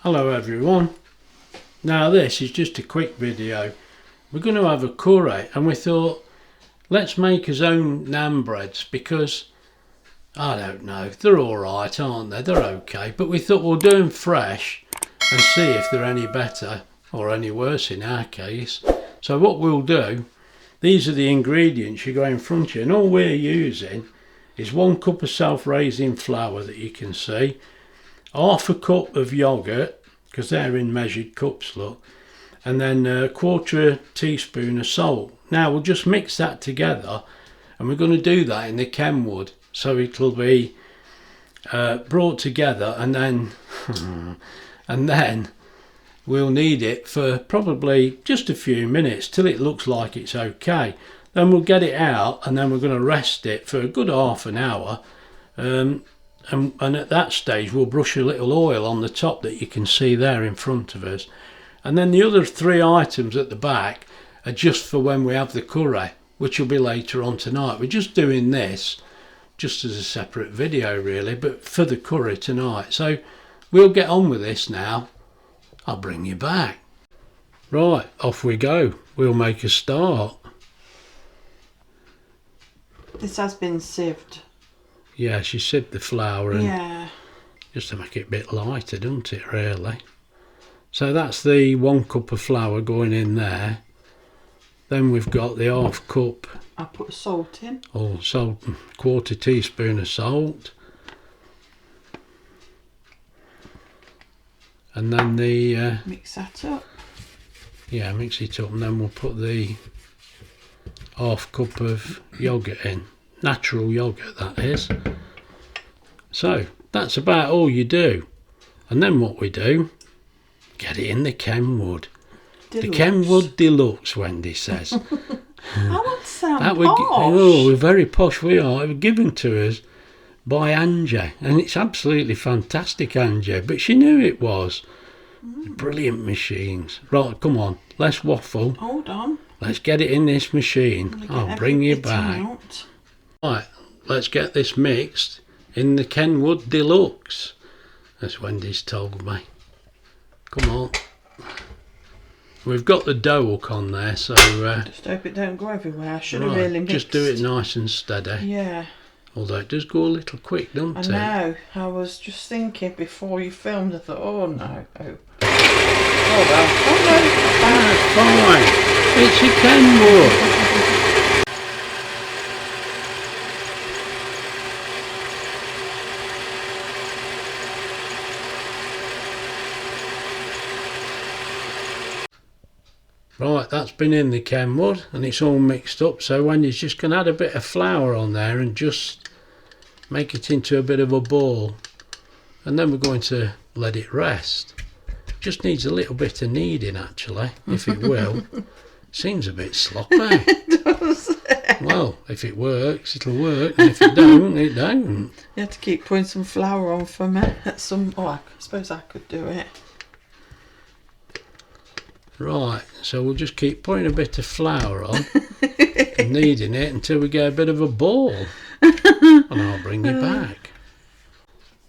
Hello everyone. Now this is just a quick video. We're going to have a curry and we thought let's make our own naan breads because I don't know, they're alright, aren't they? They're okay, but we thought we'll do them fresh and see if they're any better or any worse in our case. So what we'll do, these are the ingredients you got in front of you, and all we're using is 1 cup of self-raising flour that you can see, half a cup of yoghurt, because they're in measured cups, look, and then a 1/4 teaspoon of salt. Now we'll just mix that together, and we're going to do that in the Kenwood, so it'll be brought together, and then we'll knead it for probably just a few minutes till it looks like it's okay. Then we'll get it out, and then we're going to rest it for a good half an hour. And at that stage we'll brush a little oil on the top that you can see there in front of us, and then the other 3 items at the back are just for when we have the curry, which will be later on tonight. We're just doing this just as a separate video really, but for the curry tonight. So we'll get on with this now. I'll bring you back. Right, off we go. We'll make a start. This has been sieved. Yeah, she sieved the flour and just to make it a bit lighter, doesn't it, really? So that's the 1 cup of flour going in there. Then we've got the half cup. I put salt in. Oh, salt, 1/4 teaspoon of salt. And then the... mix that up. Yeah, mix it up, and then we'll put the half cup of yoghurt in. Natural yoghurt, that is. So that's about all you do, and then what we do, get it in the Kenwood. Deluxe. The Kenwood Deluxe, Wendy says. I want sound that posh. Oh, we're very posh, we are. It was given to us by Angie, and it's absolutely fantastic, Angie, but she knew it was. Brilliant machines. Right, come on, let's waffle. Hold on. Let's get it in this machine. I'll bring you back. Out. Right, let's get this mixed in the Kenwood Deluxe, as Wendy's told me. Come on. We've got the dough hook on there, so... just hope it don't go everywhere. I should have really mixed. Just do it nice and steady. Yeah. Although it does go a little quick, doesn't it? I know. I was just thinking before you filmed, I thought, oh no. Oh well. Oh no. That's fine. It's a Kenwood. Right, that's been in the Kenwood and it's all mixed up, so Wendy's just going to add a bit of flour on there and just make it into a bit of a ball, and then we're going to let it rest. Just needs a little bit of kneading actually, if it will. Seems a bit sloppy. It does. Well, if it works, it'll work, and if it don't, it don't. You have to keep putting some flour on for me at some... Oh, I suppose I could do it. Right, so we'll just keep putting a bit of flour on and kneading it until we get a bit of a ball, and I'll bring you back.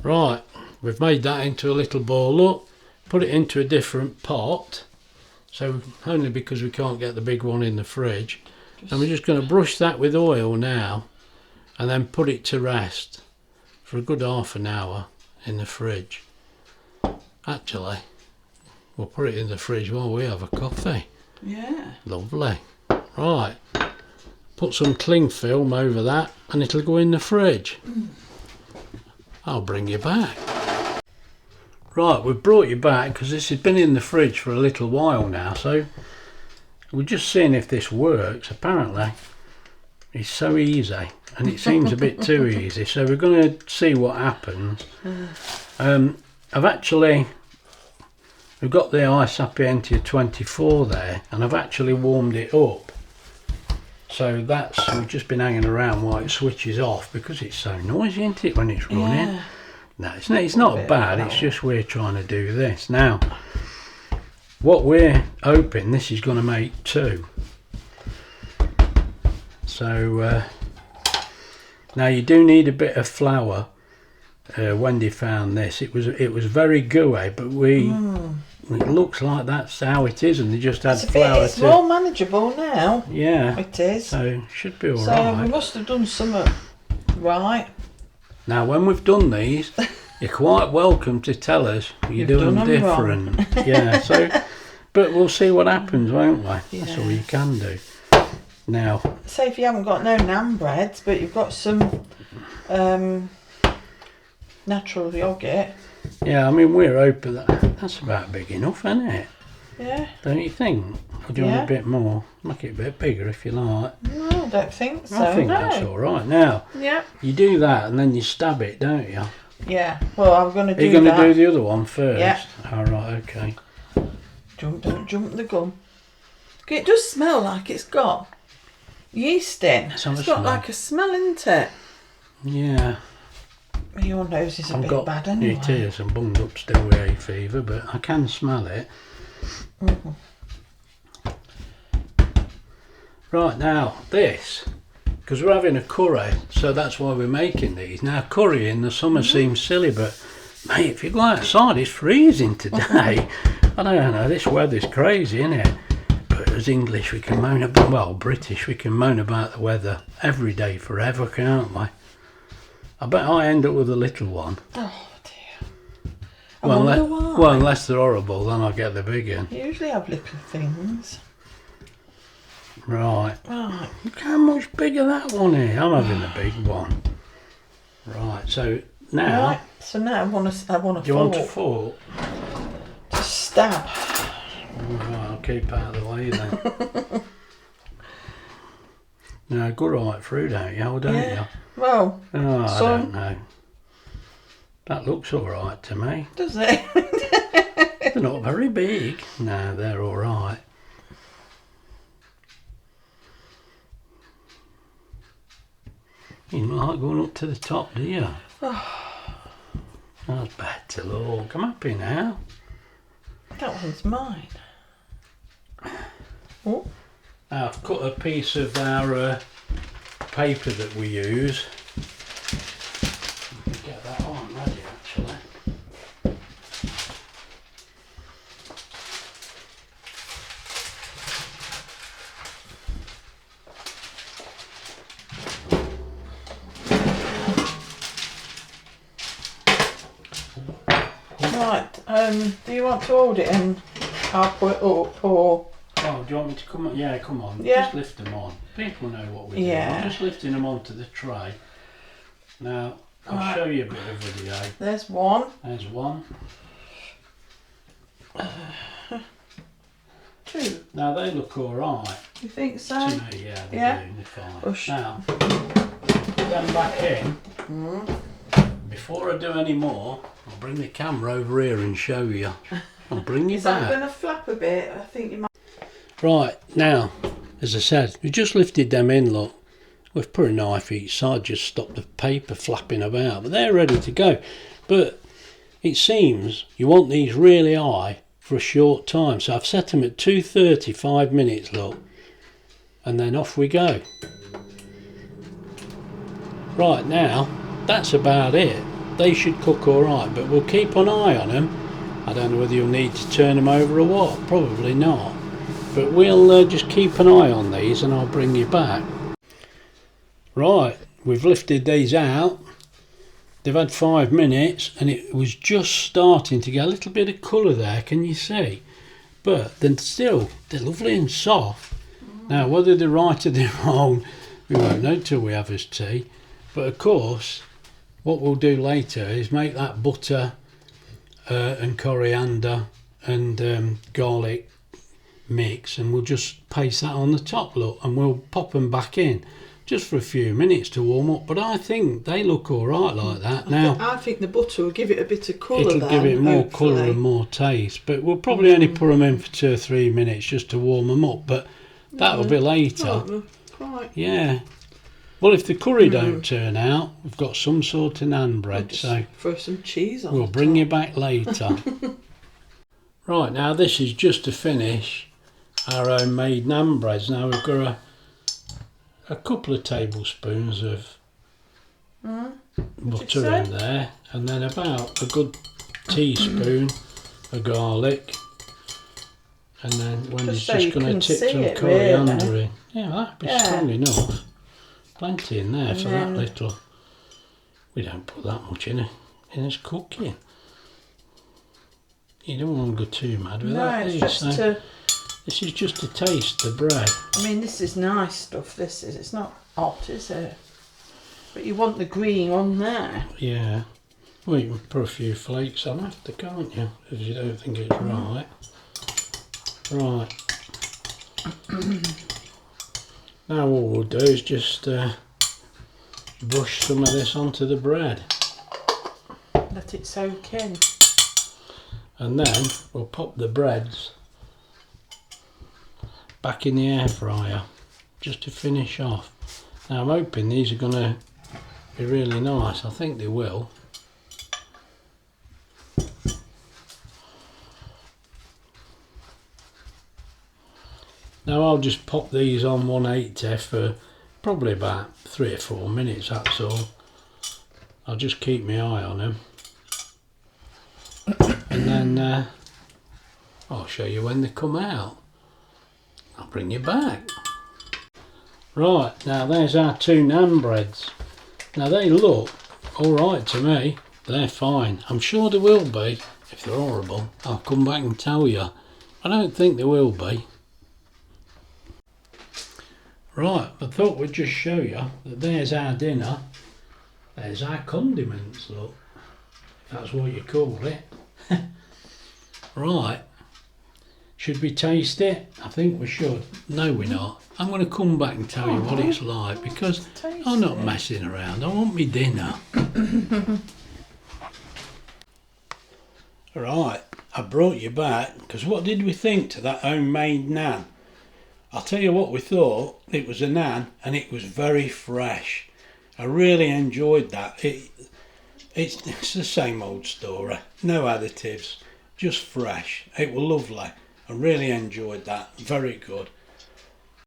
Right, we've made that into a little ball. Look, put it into a different pot, so only because we can't get the big one in the fridge. And we're just going to brush that with oil now and then put it to rest for a good half an hour in the fridge. Actually, we'll put it in the fridge while we have a coffee. Yeah. Lovely. Right. Put some cling film over that and it'll go in the fridge. I'll bring you back. Right, we've brought you back because this has been in the fridge for a little while now, so we're just seeing if this works. Apparently it's so easy, and it seems a bit too easy, so we're going to see what happens. We've got the iSapientia 24 there, and I've actually warmed it up. So we've just been hanging around while it switches off because it's so noisy, isn't it, when it's running? Yeah. No, it's not bad, it's just we're trying to do this. Now, what we're hoping, this is going to make 2. So, now you do need a bit of flour Wendy found this. It was very gooey, but it looks like that's how it is, and they just add flour it's more manageable now. Yeah, it is. So should be all so right. we must have done something right. Now, when we've done these, you're quite welcome to tell us you're doing them different. Yeah. So, but we'll see what happens, won't we? That's all you can do. Now, say if you haven't got no naan breads, but you've got some natural yogurt. Yeah, I mean, we're open. That's about big enough, isn't it? Yeah. Don't you think? Or do you want a bit more? Make it a bit bigger if you like. No, I don't think so. I think that's all right. Now, you do that and then you stab it, don't you? Yeah. Well, I'm going to do that. You're going to do the other one first? Yeah. All right, okay. Don't jump the gum. It does smell like it's got yeast in. It's got like a smell, isn't it? Yeah. Your nose is a bit bad anyway. It is. I'm bunged up still with hay fever, but I can smell it. Right, now this, because we're having a curry, so that's why we're making these. Now, curry in the summer seems silly, but mate, if you go outside, it's freezing today. I don't know, this weather's crazy, isn't it? But as English, we can moan about, well, British, we can moan about the weather every day forever, can't we? I bet I end up with a little one. Oh dear. I wonder why. Well, unless they're horrible, then I'll get the big one. You usually have little things. Right. Look how much bigger that one is. I'm having the big one. Right. So now. Right. So now I want a fork. Do you want a fork? To stab. Right, I'll keep out of the way then. No, go right through, don't you? Or don't you? Well, I don't know. That looks all right to me. Does it? They're not very big. No, they're all right. You don't like going up to the top, do you? That's better, Lord. Come up here now. That one's mine. Oh. Now, I've cut a piece of our paper that we use. Get that on ready, actually. Right, do you want to hold it and I'll put it up, or... Oh, do you want me to come on? Yeah, come on. Yeah. Just lift them on. People know what we're doing. I'm just lifting them onto the tray. Now, I'll show you a bit of video. There's one. There's one. Two. Now, they look all right. You think so? To me, yeah, they do. They're fine. Push. Now, put them back in. Before I do any more, I'll bring the camera over here and show you. I'll bring you back. Is that going to flap a bit? I think you might. Right, now, as I said, we just lifted them in, look. We've put a knife each side, just stop the paper flapping about, but they're ready to go. But it seems you want these really high for a short time, so I've set them at 2:30, 5 minutes, look, and then off we go. Right, now, that's about it. They should cook all right, but we'll keep an eye on them. I don't know whether you'll need to turn them over or what, probably not. But we'll just keep an eye on these and I'll bring you back. Right, we've lifted these out. They've had 5 minutes and it was just starting to get a little bit of colour there, can you see? But then still, they're lovely and soft. Now, whether they're right or they're wrong, we won't know till we have his tea. But of course, what we'll do later is make that butter and coriander and garlic mix, and we'll just paste that on the top, look, and we'll pop them back in just for a few minutes to warm up. But I think they look all right like that. I think the butter will give it a bit of colour. It'll give it more colour and more taste, but we'll probably only put them in for 2 or 3 minutes just to warm them up, but that'll be later. Quite. Yeah. Well, if the curry don't turn out, we've got some sort of naan bread, so throw some cheese on. We'll bring you back later. Right, now this is just to finish our homemade naan breads. Now we've got a couple of tablespoons of butter in there, and then about a good teaspoon of garlic, and then when Just he's so just going to you tip can see some it, coriander really. in. Yeah, that'd be Yeah. strong enough. Plenty in there And for then- that little. We don't put that much in his cooking. You don't want to go too mad with No, that. it's do you? just So to... this is just to taste the bread. I mean, this is nice stuff, this is. It's not hot, is it? But you want the green on there. Yeah. Well, you can put a few flakes on after, can't you? If you don't think it's right. Right. Now all we'll do is just brush some of this onto the bread. Let it soak in. And then we'll pop the breads back in the air fryer just to finish off. Now I'm hoping these are going to be really nice. I think they will. Now I'll just pop these on 180 for probably about 3 or 4 minutes, that's all. I'll just keep my eye on them. And then I'll show you when they come out. I'll bring you back. Right, now there's our 2 naan breads. Now they look alright to me. They're fine. I'm sure they will be. If they're horrible, I'll come back and tell you. I don't think they will be. Right, I thought we'd just show you that there's our dinner. There's our condiments, look. If that's what you call it. Right. Should we taste it? I think we should. No, we're not. I'm going to come back and tell you what it's like because I'm not messing around. I want me dinner. Right, I brought you back because what did we think to that homemade naan? I'll tell you what we thought. It was a naan and it was very fresh. I really enjoyed that. It's the same old story. No additives, just fresh. It was lovely. I really enjoyed that. Very good.